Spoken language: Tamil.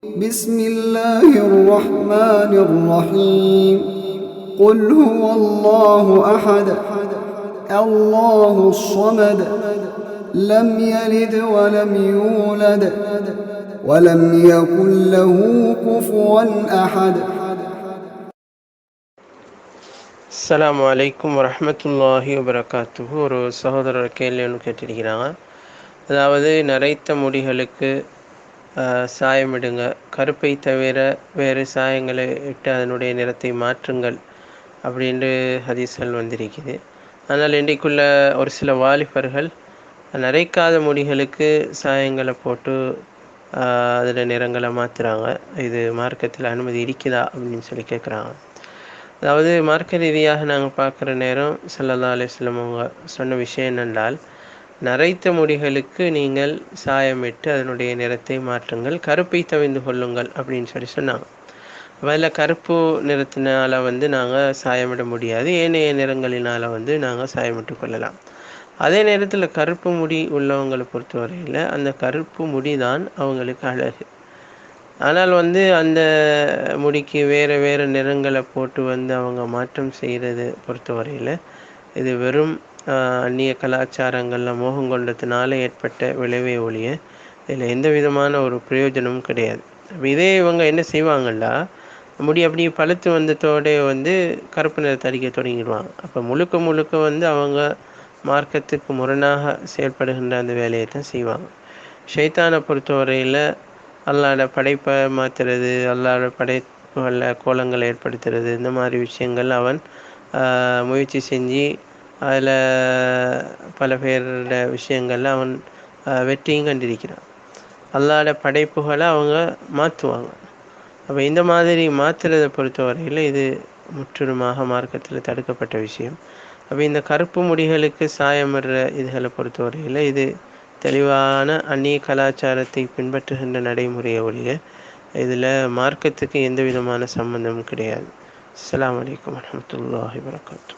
بسم الله الرحمن الرحيم قل هو الله أحد الله الصمد لم يلد ولم يولد ولم يكن له كفوا أحد. அஸ்ஸலாமு அலைக்கும் வரஹ்மத்துல்லாஹி வபரகாத்துஹு. ஒரு சகோதரர் கேள்வி ஒன்று கேட்டிருக்கிறாங்க. அதாவது நரைத்த முடிகளுக்கு சாயமிடுங்க, கருப்பை தவிர வேறு சாயங்களை இட்டு அதனுடைய நிறத்தை மாற்றுங்கள் அப்படின்று ஹதீஸ்கள் வந்திருக்குது. ஆனால் இன்றைக்குள்ள ஒரு சில வாலிபர்கள் நரைக்காத முடிகளுக்கு சாயங்களை போட்டு அதில் நிறங்களை மாற்றுறாங்க. இது மார்க்கத்தில் அனுமதி இருக்குதா அப்படின்னு சொல்லி கேட்குறாங்க. அதாவது மார்க்க ரீதியாக நாங்கள் பார்க்குற நேரம் ஸல்லல்லாஹு அலைஹி வஸல்லம் அவங்க சொன்ன விஷயம் என்னென்றால், நரைத்த முடிகளுக்கு நீங்கள் சாயமிட்டு அதனுடைய நிறத்தை மாற்றுங்கள், கருப்பை தவிர்ந்து கொள்ளுங்கள் அப்படின்னு சொல்லி சொன்னாங்க. அதில் கருப்பு நிறத்தினால் நாங்கள் சாயமிட முடியாது, ஏனைய நிறங்களினால் நாங்கள் சாயமிட்டு கொள்ளலாம். அதே நேரத்தில் கருப்பு முடி உள்ளவங்களை பொறுத்தவரையில் அந்த கருப்பு முடி தான் அவங்களுக்கு அழகு. ஆனால் அந்த முடிக்கு வேறு வேறு நிறங்களை போட்டு அவங்க மாற்றம் செய்கிறது பொறுத்தவரையில் இது வெறும் அந்நிய கலாச்சாரங்களில் மோகம் கொண்டதுனால ஏற்பட்ட விளைவை ஒழிய இதில் எந்த விதமான ஒரு பிரயோஜனமும் கிடையாது. இதே இவங்க என்ன செய்வாங்கன்னா, முடி அப்படியே பழுத்து வந்ததோட கருப்பு நிறத்தை அடிக்க தொடங்கிடுவாங்க. அப்போ முழுக்க முழுக்க அவங்க மார்க்கத்துக்கு முரணாக செயல்படுகின்ற அந்த வேலையை தான் செய்வாங்க. ஷைத்தானை பொறுத்தவரையில் அல்லாஹ்வோட படைப்பை மாற்றுறது, அல்லாஹ்வோட படைப்புகளில் கோலங்களை ஏற்படுத்துறது, இந்த மாதிரி விஷயங்கள் அவன் முயற்சி செஞ்சு அதில் பல பேரோட விஷயங்களில் அவன் வெற்றியும் கண்டிருக்கிறான். அல்லாஹ்வோட படைப்புகளை அவங்க மாற்றுவாங்க. அப்போ இந்த மாதிரி மாற்றுறதை பொறுத்தவரையில் இது முற்றிலுமாக மார்க்கத்தில் தடுக்கப்பட்ட விஷயம். அப்போ இந்த கருப்பு முடிகளுக்கு சாயமிடுற இதுகளை பொறுத்தவரையில் இது தெளிவான அந்நிய கலாச்சாரத்தை பின்பற்றுகின்ற நடைமுறையை ஒழிய இதில் மார்க்கத்துக்கு எந்த விதமான சம்பந்தமும் கிடையாது. அஸ்ஸலாமு அலைக்கும் வரஹ்மத்துல்லாஹி வபரகாத்துஹு.